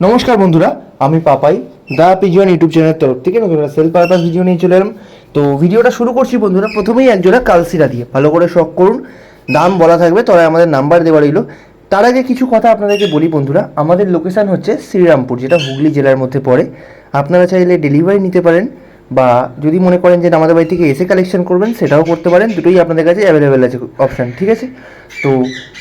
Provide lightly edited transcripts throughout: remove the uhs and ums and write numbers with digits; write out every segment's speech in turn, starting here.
নমস্কার বন্ধুরা, আমি পাপাই দা পিজিওন ইউটিউব চ্যানেলের তরফ থেকে নতুন একটা সেল পারপাস ভিডিও নিয়ে চলে এলাম। তো ভিডিওটা শুরু করছি বন্ধুরা, প্রথমেই একজোড়া কালসিরা দিয়ে ভালো করে শখ করুন। দাম বলা থাকবে, তবে আমাদের নাম্বার দেওয়া রইল। তার আগে কিছু কথা আপনাদেরকে বলি বন্ধুরা, আমাদের লোকেশান হচ্ছে শ্রীরামপুর, যেটা হুগলি জেলার মধ্যে পড়ে। আপনারা চাইলে ডেলিভারি নিতে পারেন, বা যদি মনে করেন যে আমাদের বাড়ি থেকে এসে কালেকশন করবেন সেটাও করতে পারেন। দুটোই আপনাদের কাছে অ্যাভেলেবেল আছে অপশান, ঠিক আছে? তো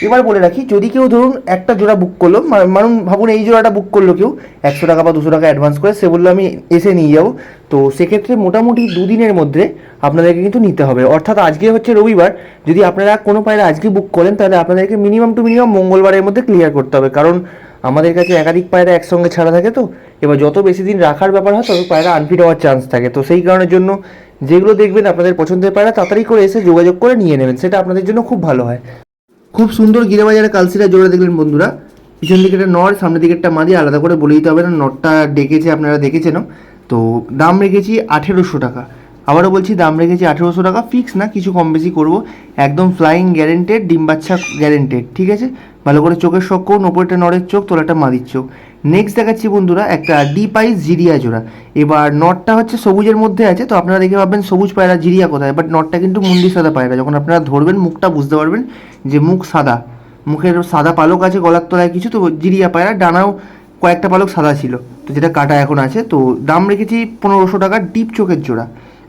এবার বলে রাখি, যদি কেউ ধরুন একটা জোড়া বুক করলো, মানুষ ভাবুন এই জোড়াটা বুক করলো কেউ 100 টাকা বা 200 টাকা অ্যাডভান্স করে, সে বললো আমি এসে নিয়ে যাবো। তো সেক্ষেত্রে মোটামুটি 2 দিনের মধ্যে আপনাদেরকে কিন্তু নিতে হবে। অর্থাৎ আজকে হচ্ছে রবিবার, যদি আপনারা কোনো পায়রা আজকে বুক করেন তাহলে আপনাদেরকে মিনিমাম মঙ্গলবারের মধ্যে ক্লিয়ার করতে হবে, কারণ আমাদের কাছে একাধিক পায়রা একসঙ্গে ছাড়া থাকে। তো এবার যত বেশি দিন রাখার ব্যাপার হয় তত পায়রা আনফিট হওয়ার চান্স থাকে। তো সেই কারণের জন্য যেগুলো দেখবেন আপনাদের পছন্দের পায়রা তাড়াতাড়ি করে এসে যোগাযোগ করে নিয়ে নেবেন, সেটা আপনাদের জন্য খুব ভালো হয়। খুব সুন্দর গিরেবাজারে কালসিরা জোড়া দেখলেন বন্ধুরা। পিছন দিকে একটা নর, সামনের দিকে একটা মাদি, আলাদা করে বলে দিতে হবে না, নরটা ডেকেছে আপনারা দেখেছেন। তো দাম রেখেছি 1800 টাকা। আবারও বলছি, দাম রেখেছি 1800 টাকা, ফিক্স না, কিছু কম বেশি করবো। একদম ফ্লাইং গ্যারেন্টেড, ডিম বাচ্চা গ্যারেন্টেড, ঠিক আছে? ভালো করে চোখের শখ করুন, ওপরটা নরের চোখ, তোলাটা মাদির চোখ। নেক্সট দেখাচ্ছি বন্ধুরা একটা ডিপ আইস জিরিয়া জোড়া। এবার নটটা হচ্ছে সবুজের মধ্যে আছে, তো আপনারা দেখে ভাববেন সবুজ পায়রা জিরিয়া কোথায়, বাট নটটা কিন্তু মুন্ডি সাদা পায়রা। যখন আপনারা ধরবেন মুখটা বুঝতে পারবেন যে মুখ সাদা, মুখের সাদা পালক আছে, গলার তলায় কিছু। তো জিরিয়া পায়রা, ডানাও কয়েকটা পালক সাদা ছিল, তো যেটা কাটা এখন আছে। তো দাম রেখেছি 1500 টাকা, ডিপ চোখের জোড়া,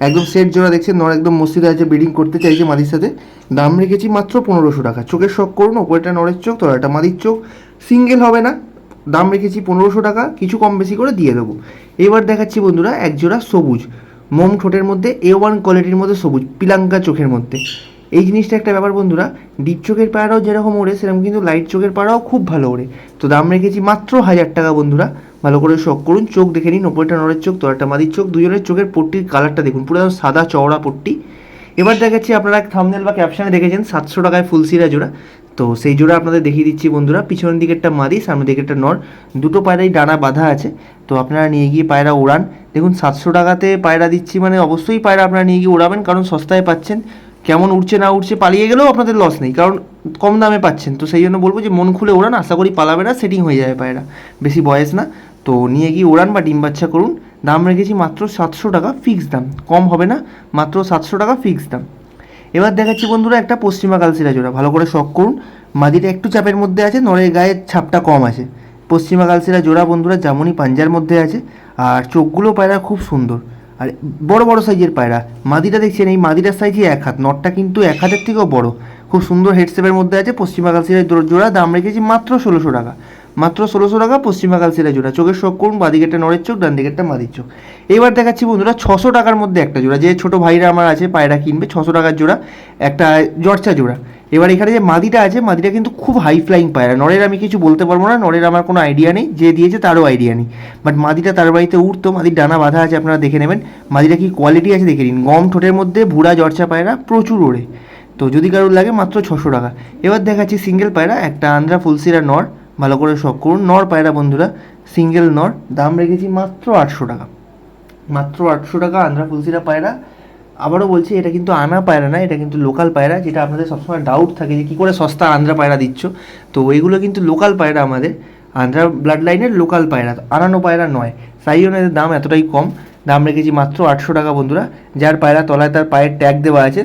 একদম সেট জোড়া দেখছেন। নর একদম মসজিদে আছে, ব্রিডিং করতে চাইছে মাদির সাথে। দাম রেখেছি মাত্র 1500 টাকা। চোখের শখ করুন, ওপরটা নরের চোখ, তোলাটা মাদির চোখ, সিঙ্গেল হবে না। দাম রেখেছি 1500 টাকা, কিছু কম বেশি করে দিয়ে দেবো। এবার দেখাচ্ছি বন্ধুরা এক জোড়া সবুজ মোম ঠোঁটের মধ্যে, A1 কোয়ালিটির মধ্যে সবুজ পিলাঙ্কা চোখের মধ্যে। এই জিনিসটা একটা ব্যাপার বন্ধুরা, ডিপ চোখের পায়রাও যেরকম ওড়ে সেরকম কিন্তু লাইট চোখের পায়রাও খুব ভালো ওড়ে। তো দাম রেখেছি মাত্র 1000 টাকা বন্ধুরা। ভালো করে শখ করুন, চোখ দেখে নিন, ওপরটা নরের চোখ, তোলাটা মাদির চোখ, দুজনের চোখের পট্টির কালারটা দেখুন, পুরো সাদা চওড়া পট্টি। এবার দেখাচ্ছি, আপনারা থাম্বনেল বা ক্যাপশনে দেখেছেন 700 টাকায় ফুলসিরা জোড়া। তো সেই জোড়া আপনাদের দেখিয়ে দিচ্ছি বন্ধুরা। পিছনের দিকে একটা মাদি, সামনের দিকে একটা নর, দুটো পায়রাই ডানা বাঁধা আছে। তো আপনারা নিয়ে গিয়ে পায়রা ওড়ান। দেখুন 700 টাকাতে পায়রা দিচ্ছি মানে অবশ্যই পায়রা আপনারা নিয়ে গিয়ে ওড়াবেন, কারণ সস্তায় পাচ্ছেন। কেমন উঠছে না উঠছে পালিয়ে গেলেও আপনাদের লস নেই, কারণ কম দামে পাচ্ছেন। তো সেই জন্য বলবো যে মন খুলে ওড়ান, আশা করি পালাবে না, সেটিং হয়ে যাবে পায়রা, বেশি বয়স না। তো নিয়ে গিয়ে ওড়ান বা ডিম বাচ্চা করুন। দাম রেখেছি মাত্র 700 টাকা, ফিক্স দাম, কম হবে না, মাত্র 700 টাকা ফিক্স দাম। এবার দেখাচ্ছি বন্ধুরা একটা পশ্চিমা কালসিরা জোড়া। ভালো করে শখ করুন, মাদিটা একটু চাপের মধ্যে আছে, নরের গায়ের ছাপটা কম আছে। পশ্চিমা কালসিরা জোড়া বন্ধুরা জামুনি পাঞ্জার মধ্যে আছে, আর চোখগুলো পায়রা খুব সুন্দর, আর বড় বড় সাইজের পায়রা। মাদিটা দেখছেন, এই মাদিটার সাইজই 1 হাত, নটটা কিন্তু 1 হাতের থেকেও বড়, খুব সুন্দর হেডশেপের মধ্যে আছে। পশ্চিমা কালসিরা জোড়া, দাম রেখেছি মাত্র 1600 টাকা, মাত্র 1600 টাকা পশ্চিমা কালসিরা জোড়া। চোখের শখ করুন, বাদিকে একটা নরের চোখ, ডান দিকে একটা মাদির চোখ। এবার দেখাচ্ছি বন্ধুরা 600 টাকার মধ্যে একটা জোড়া, যে ছোটো ভাইরা আমার আছে পায়রা কিনবে, 600 টাকার জোড়া, একটা জর্চা জোড়া। এবার এখানে যে মাদিটা আছে, মাদিটা কিন্তু খুব হাই ফ্লাইং পায়রা। নরের আমি কিছু বলতে পারবো না, নরের আমার কোনো আইডিয়া নেই, যে দিয়েছে তারও আইডিয়া নেই। বাট মাদিটা তার বাড়িতে উঠতো, মাদির ডানা বাঁধা আছে, আপনারা দেখে নেবেন। মাদিটা কি কোয়ালিটি আছে দেখে নিন, গম ঠোঁটের মধ্যে, ভুড়া জর্চা পায়রা, প্রচুর ওড়ে। তো যদি কারোর লাগে মাত্র 600 টাকা। এবার দেখাচ্ছি সিঙ্গেল পায়রা, একটা আন্ধ্রা ফুলসিরা নর। ভালো করে শখ করুন, নর পায়রা বন্ধুরা, সিঙ্গেল নর। দাম রেখেছি মাত্র 800 টাকা, মাত্র 800 টাকা আন্ধ্রা ফুলসিরা পায়রা। আবারও বলছি, এটা কিন্তু আনা পায়রা না, এটা কিন্তু লোকাল পায়রা, যেটা আপনাদের সবসময় ডাউট থাকে যে কী করে সস্তা আন্ধ্রা পায়রা দিচ্ছ। তো এইগুলো কিন্তু লোকাল পায়রা, আমাদের আন্ধ্রা ব্লাড লাইনের লোকাল পায়রা, আনানো পায়রা নয়। তাই জন্য এদের দাম এতটাই কম। দাম রেখেছি মাত্র 800 টাকা বন্ধুরা। যার পায়রা তলায় তার পায়ের ট্যাগ দেওয়া আছে,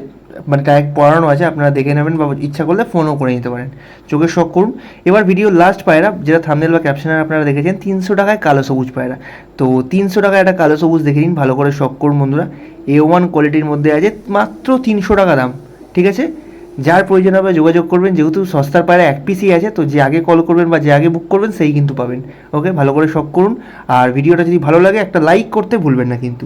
মানে ট্যাগ পরানো আছে, আপনারা দেখে নেবেন, বা ইচ্ছা করলে ফোনও করে নিতে পারেন। চোখের শখ করুন। এবার ভিডিও লাস্ট পায়রা, যেটা থাম্বনেল বা ক্যাপশনে আপনারা দেখেছেন, 300 টাকায় কালো সবুজ পায়রা। তো 300 টাকায় একটা কালো সবুজ দেখে নিন, ভালো করে শখ করুন বন্ধুরা। A1 কোয়ালিটির মধ্যে আছে, মাত্র 300 টাকা দাম, ঠিক আছে? যার প্রয়োজন হবে যোগাযোগ করবেন, যেহেতু সস্তার পায়রা এক পিসই আছে, তো যে আগে কল করবেন বা যে আগে বুক করবেন সেই কিন্তু পাবেন। ওকে, ভালো করে শখ করুন। আর ভিডিওটা যদি ভালো লাগে একটা লাইক করতে ভুলবেন না কিন্তু।